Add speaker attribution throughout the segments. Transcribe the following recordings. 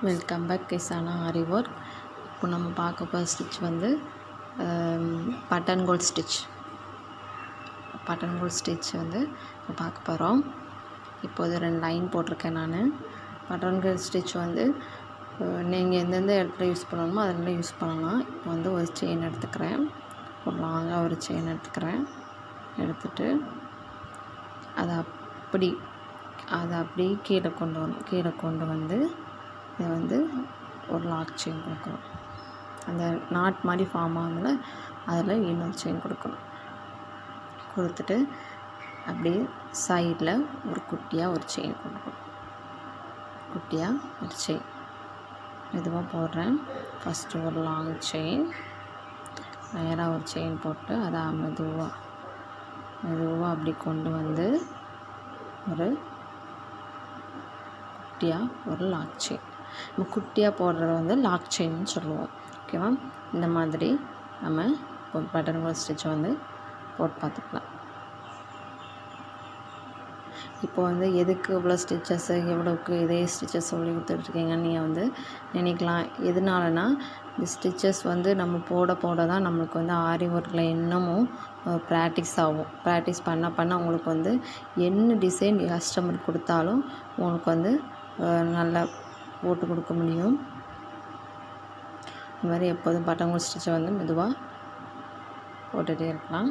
Speaker 1: Welcome back கிசானா ஆரி work. இப்போ நம்ம பார்க்க போகிற ஸ்டிச் வந்து பட்டன் கோல் ஸ்டிச். வந்து இப்போ பார்க்க போகிறோம். இப்போது 2 லைன் போட்டிருக்கேன் நான். பட்டன் கோல் ஸ்டிச் வந்து நீங்கள் எந்தெந்த இடத்துல யூஸ் பண்ணணுமோ அதில் யூஸ் பண்ணலாம். இப்போ வந்து ஒரு செயின் எடுத்துக்கிறேன், ஒரு லாங்காக ஒரு செயின் எடுத்துட்டு அதை அப்படி கீழே கொண்டு வந்து இதை வந்து ஒரு லாக் செயின் கொடுக்கணும். அந்த நாட் மாதிரி ஃபார்ம் ஆகும்ல, அதில் இன்னொரு செயின் கொடுத்துட்டு அப்படியே சைடில் ஒரு குட்டியாக ஒரு செயின் கொடுக்கணும். மெதுவாக போடுறேன். ஃபஸ்ட்டு ஒரு லாங் செயின், நேராக ஒரு செயின் போட்டு அதை மெதுவாக அப்படி கொண்டு வந்து ஒரு லாக் செயின். நம்ம குட்டியாக போடுறத வந்து லாக் செயின்னு சொல்லுவோம். ஓகேவா? இந்த மாதிரி நம்ம இப்போ பட்டன் கோல் ஸ்டிச்சை வந்து போட்டு பார்த்துக்கலாம். இப்போ வந்து எதுக்கு இவ்வளோ ஸ்டிச்சஸ்ஸு, எவ்வளோக்கு இதே ஸ்டிச்சஸ் சொல்லி கொடுத்துட்ருக்கீங்கன்னு நீங்கள் வந்து நினைக்கலாம். எதனாலனா இந்த ஸ்டிச்சஸ் வந்து நம்ம போட தான் நம்மளுக்கு வந்து ஆரி ஒர்க்கில் இன்னமும் ப்ராக்டிஸ் ஆகும். ப்ராக்டிஸ் பண்ண உங்களுக்கு வந்து என்ன டிசைன் கஸ்டமர் கொடுத்தாலும் உங்களுக்கு வந்து நல்லா போட்டு கொடுக்க முடியும். இந்த மாதிரி எப்போதும் பட்டன் கோல் ஸ்டிச்சை வந்து மெதுவாக போட்டுகிட்டே இருக்கலாம்.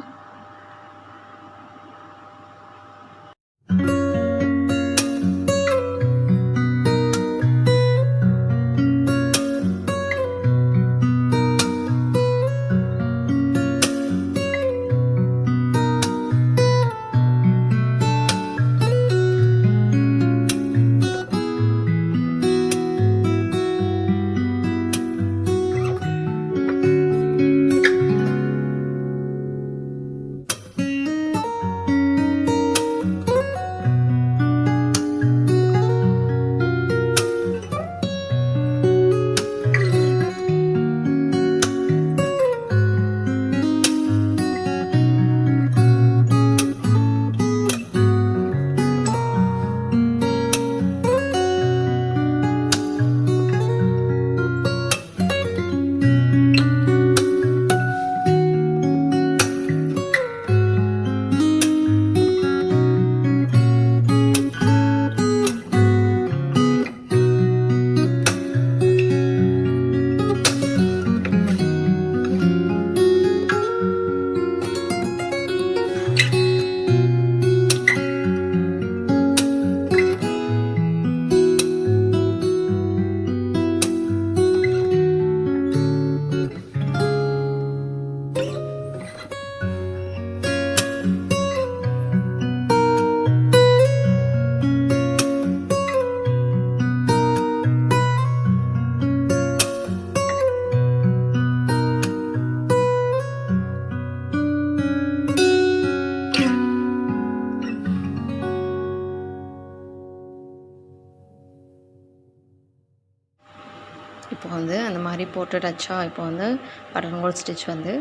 Speaker 1: இப்போ வந்து அந்த மாதிரி போட்டுட்டாச்சா. இப்போ வந்து பட்டன் கோல் ஸ்டிச் வந்து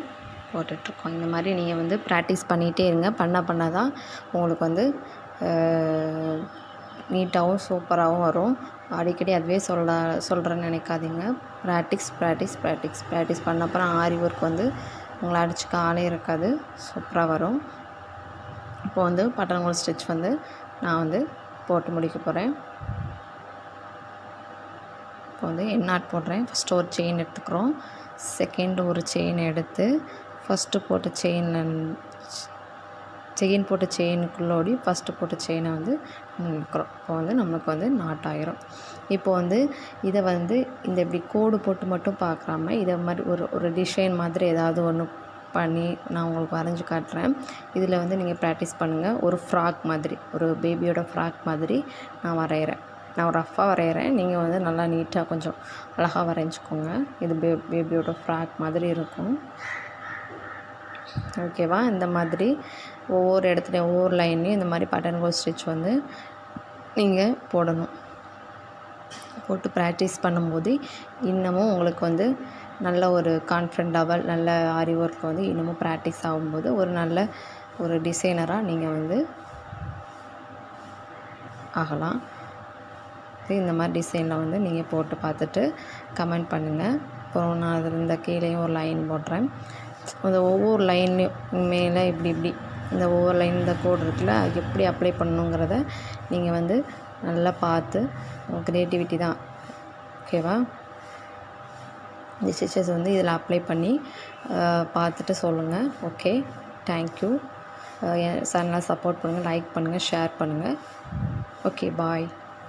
Speaker 1: போட்டுட்ருக்கோம். இந்த மாதிரி நீங்கள் வந்து ப்ராக்டிஸ் பண்ணிகிட்டே இருங்க. பண்ண தான் உங்களுக்கு வந்து நீட்டாகவும் சூப்பராகவும் வரும். அடிக்கடி அதுவே சொல்கிறேன்னு நினைக்காதீங்க. ப்ராக்டிஸ் பண்ணப்பறம் ஆரி ஒர்க் வந்து உங்களை அடிச்சுக்க ஆளே இருக்காது, சூப்பராக வரும். இப்போ வந்து பட்டன் கோல் ஸ்டிச் வந்து நான் வந்து போட்டு முடிக்க போகிறேன். இப்போ வந்து எண்ணாட் போடுறேன். ஃபஸ்ட்டு ஒரு செயின் எடுத்துக்கிறோம். செகண்ட் ஒரு செயின் எடுத்து ஃபஸ்ட்டு போட்ட செயின் போட்ட செயினுக்குள்ளோடி ஃபஸ்ட்டு போட்ட செயினை வந்து இழுக்கிறோம். இப்போ வந்து நம்மளுக்கு வந்து நாட் ஆயிரும். இப்போ வந்து இதை வந்து இந்த இப்படி கோடு போட்டு மட்டும் பார்க்காம இதை மாதிரி ஒரு டிசைன் மாதிரி ஏதாவது ஒன்று பண்ணி நான் உங்களுக்கு வரைஞ்சி காட்டுறேன். இதில் வந்து நீங்கள் ப்ராக்டிஸ் பண்ணுங்கள். ஒரு ஃப்ராக் மாதிரி, ஒரு பேபியோட ஃப்ராக் மாதிரி நான் வரைகிறேன். நான் ரஃப்பாக வரைகிறேன். நீங்கள் வந்து நல்லா நீட்டாக கொஞ்சம் அழகாக வரைஞ்சிக்கோங்க. இது பேபியோட ஃப்ராக் மாதிரி இருக்கும். ஓகேவா? இந்த மாதிரி ஒவ்வொரு இடத்துலையும் ஒவ்வொரு லைன்லேயும் இந்த மாதிரி பட்டன் கோல் ஸ்டிச் வந்து நீங்கள் போடணும். போட்டு ப்ராக்டிஸ் பண்ணும்போது இன்னமும் உங்களுக்கு வந்து நல்ல ஒரு கான்ஃபிடென்ட் நல்ல ஆரி ஒர்க் வந்து இன்னமும் ப்ராக்டிஸ் ஆகும்போது ஒரு நல்ல ஒரு டிசைனராக நீங்கள் வந்து ஆகலாம். இந்த மாதிரி டிசைனில் வந்து நீங்கள் போட்டு பார்த்துட்டு கமெண்ட் பண்ணுங்கள். அப்புறம் நான் அதில் இந்த கீழேயும் ஒரு லைன் போடுறேன். அந்த ஒவ்வொரு லைன்லேயும் மேலே இப்படி இந்த ஒவ்வொரு லைன் இந்த கோடு இருக்குல்ல அது எப்படி அப்ளை பண்ணணுங்கிறத நீங்கள் வந்து நல்லா பார்த்து க்ரியேட்டிவிட்டி தான். ஓகேவா? இந்த ஸ்டிச்சஸ் வந்து இதில் அப்ளை பண்ணி பார்த்துட்டு சொல்லுங்கள். Okay, thank you. என் சேனலை சப்போர்ட் பண்ணுங்கள், லைக் பண்ணுங்கள், ஷேர் பண்ணுங்கள். ஓகே, பாய்.